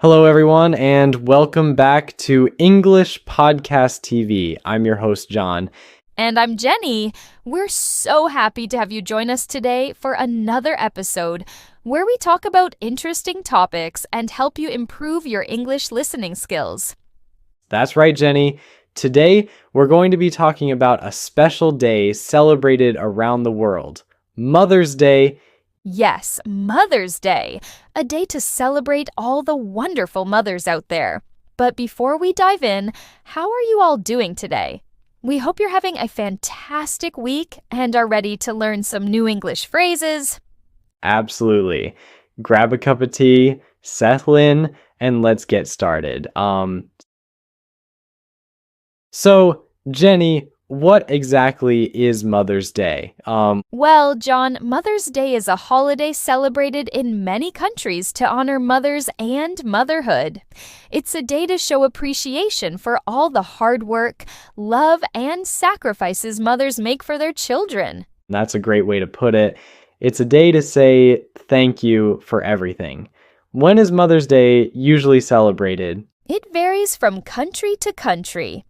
Hello, everyone, and welcome back to English Podcast TV. I'm your host, John. And I'm Jenny. We're so happy to have you join us today for another episode where we talk about interesting topics and help you improve your English listening skills. That's right, Jenny. Today, we're going to be talking about a special day celebrated around the world, Mother's Day. Yes, Mother's Day, a day to celebrate all the wonderful mothers out there. But before we dive in, how are you all doing today? We hope you're having a fantastic week and are ready to learn some new English phrases. Absolutely. Grab a cup of tea, settle in, and let's get started. So, Jenny, what exactly is Mother's Day? Well, John, Mother's Day is a holiday celebrated in many countries to honor mothers and motherhood. It's a day to show appreciation for all the hard work, love, and sacrifices mothers make for their children. That's a great way to put it. It's a day to say thank you for everything. When is Mother's Day usually celebrated? It varies from country to country.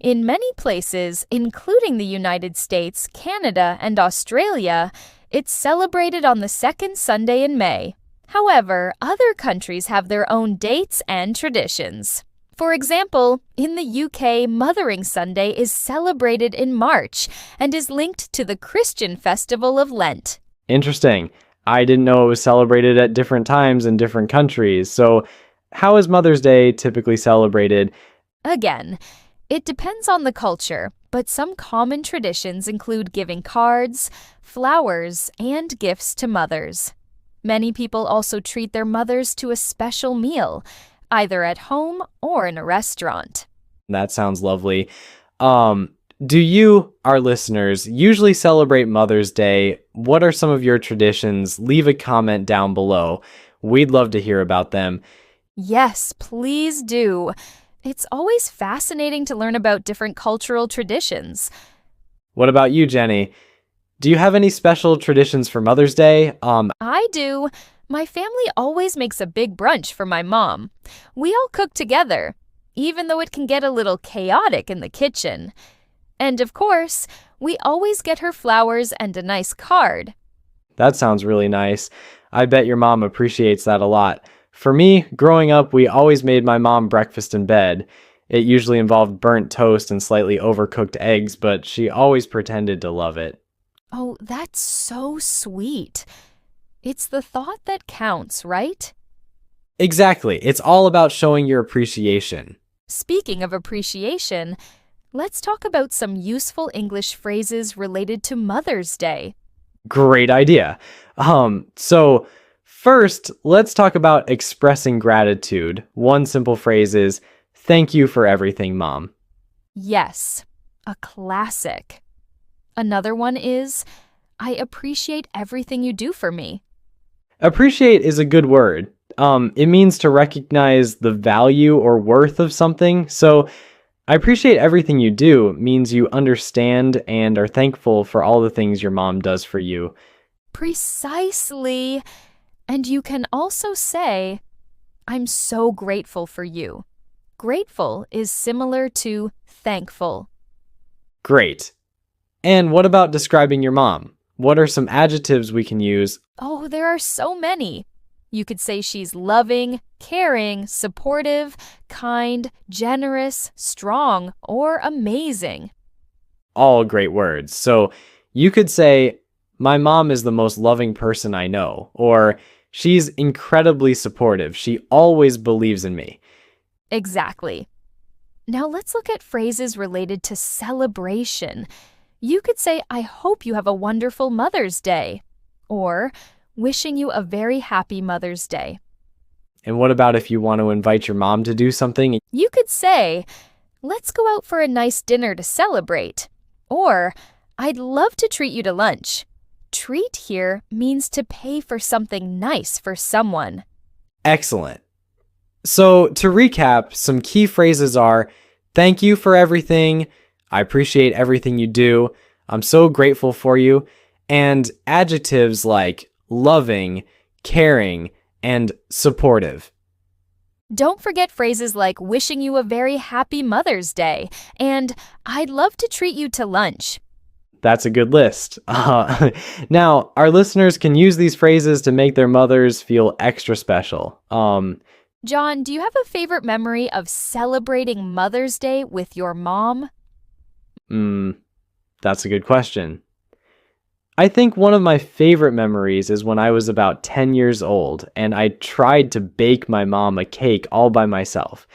In many places, including the United States, Canada, and Australia, it's celebrated on the second Sunday in May. However, other countries have their own dates and traditions. For example, in the UK, Mothering Sunday is celebrated in March and is linked to the Christian festival of Lent. Interesting. I didn't know it was celebrated at different times in different countries. So, how is Mother's Day typically celebrated? Again, it depends on the culture, but some common traditions include giving cards, flowers, and gifts to mothers. Many people also treat their mothers to a special meal, either at home or in a restaurant. That sounds lovely. Do you, our listeners, usually celebrate Mother's Day? What are some of your traditions? Leave a comment down below. We'd love to hear about them. Yes, please do. It's always fascinating to learn about different cultural traditions. What about you, Jenny? Do you have any special traditions for Mother's Day? I do. My family always makes a big brunch for my mom. We all cook together, even though it can get a little chaotic in the kitchen. And of course, we always get her flowers and a nice card. That sounds really nice. I bet your mom appreciates that a lot. For me, growing up, we always made my mom breakfast in bed. It usually involved burnt toast and slightly overcooked eggs, but she always pretended to love it. Oh, that's so sweet. It's the thought that counts, right? Exactly. It's all about showing your appreciation. Speaking of appreciation, let's talk about some useful English phrases related to Mother's Day. Great idea. So first, let's talk about expressing gratitude. One simple phrase is, "Thank you for everything, Mom." Yes, a classic. Another one is, "I appreciate everything you do for me." Appreciate is a good word. It means to recognize the value or worth of something. So, I appreciate everything you do means you understand and are thankful for all the things your mom does for you. Precisely. And you can also say, "I'm so grateful for you." Grateful is similar to thankful. Great. And what about describing your mom? What are some adjectives we can use? Oh, there are so many. You could say she's loving, caring, supportive, kind, generous, strong, or amazing. All great words. So, you could say, "My mom is the most loving person I know," or "She's incredibly supportive. She always believes in me." Exactly. Now let's look at phrases related to celebration. You could say, "I hope you have a wonderful Mother's Day," or "Wishing you a very happy Mother's Day." And what about if you want to invite your mom to do something? You could say, "Let's go out for a nice dinner to celebrate," or "I'd love to treat you to lunch." Treat here means to pay for something nice for someone. Excellent. So, to recap, some key phrases are, "Thank you for everything," "I appreciate everything you do," "I'm so grateful for you," and adjectives like loving, caring, and supportive. Don't forget phrases like wishing you a very happy Mother's Day and I'd love to treat you to lunch. That's a good list. Now, our listeners can use these phrases to make their mothers feel extra special. John, do you have a favorite memory of celebrating Mother's Day with your mom? That's a good question. I think one of my favorite memories is when I was about 10 years old and I tried to bake my mom a cake all by myself.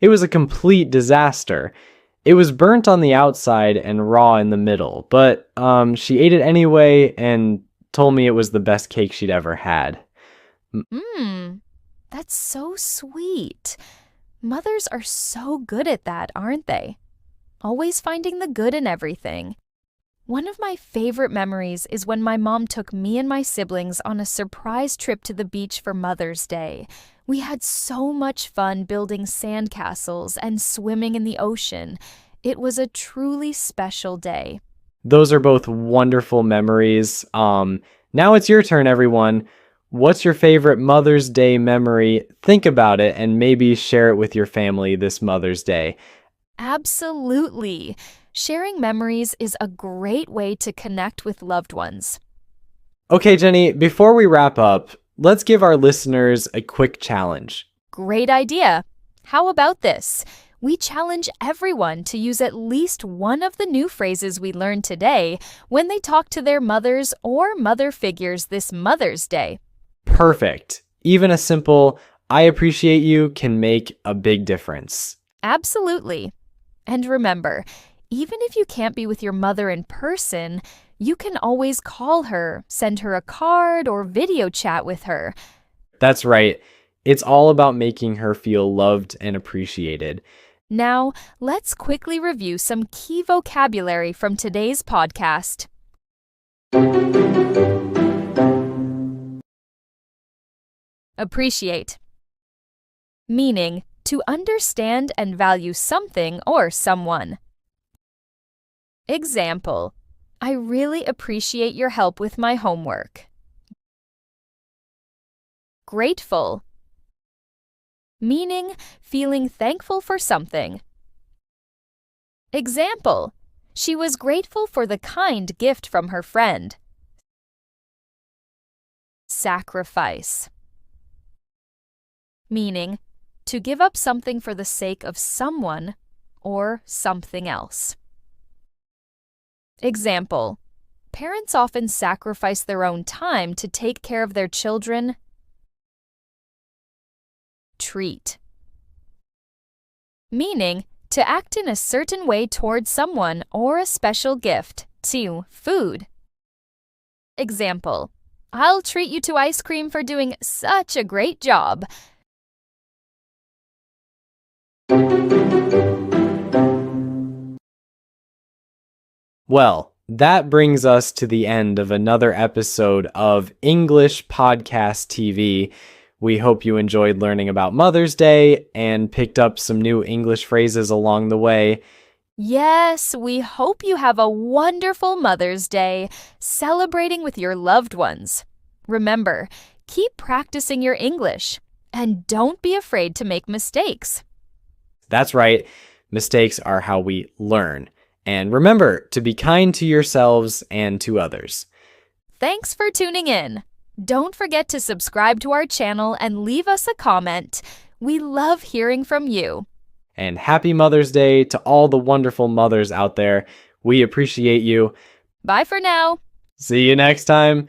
It was a complete disaster. It was burnt on the outside and raw in the middle, but she ate it anyway and told me it was the best cake she'd ever had. That's so sweet. Mothers are so good at that, aren't they? Always finding the good in everything. One of my favorite memories is when my mom took me and my siblings on a surprise trip to the beach for Mother's Day. We had so much fun building sandcastles and swimming in the ocean. It was a truly special day. Those are both wonderful memories. Now it's your turn, everyone. What's your favorite Mother's Day memory? Think about it and maybe share it with your family this Mother's Day. Absolutely. Sharing memories is a great way to connect with loved ones. Okay, Jenny, before we wrap up, let's give our listeners a quick challenge. Great idea. How about this? We challenge everyone to use at least one of the new phrases we learned today when they talk to their mothers or mother figures this Mother's Day. Perfect. Even a simple, I appreciate you can make a big difference. Absolutely. And remember, even if you can't be with your mother in person, you can always call her, send her a card, or video chat with her. That's right. It's all about making her feel loved and appreciated. Now, let's quickly review some key vocabulary from today's podcast. Appreciate. Meaning, to understand and value something or someone. Example, I really appreciate your help with my homework. Grateful. Meaning, feeling thankful for something. Example, she was grateful for the kind gift from her friend. Sacrifice. Meaning, to give up something for the sake of someone or something else. Example, parents often sacrifice their own time to take care of their children. Treat. Meaning, to act in a certain way towards someone or a special gift, to food. Example, I'll treat you to ice cream for doing such a great job. Well, that brings us to the end of another episode of English Podcast TV. We hope you enjoyed learning about Mother's Day and picked up some new English phrases along the way. Yes, we hope you have a wonderful Mother's Day, celebrating with your loved ones. Remember, keep practicing your English, and don't be afraid to make mistakes. That's right. Mistakes are how we learn. And remember to be kind to yourselves and to others. Thanks for tuning in. Don't forget to subscribe to our channel and leave us a comment. We love hearing from you. And happy Mother's Day to all the wonderful mothers out there. We appreciate you. Bye for now. See you next time.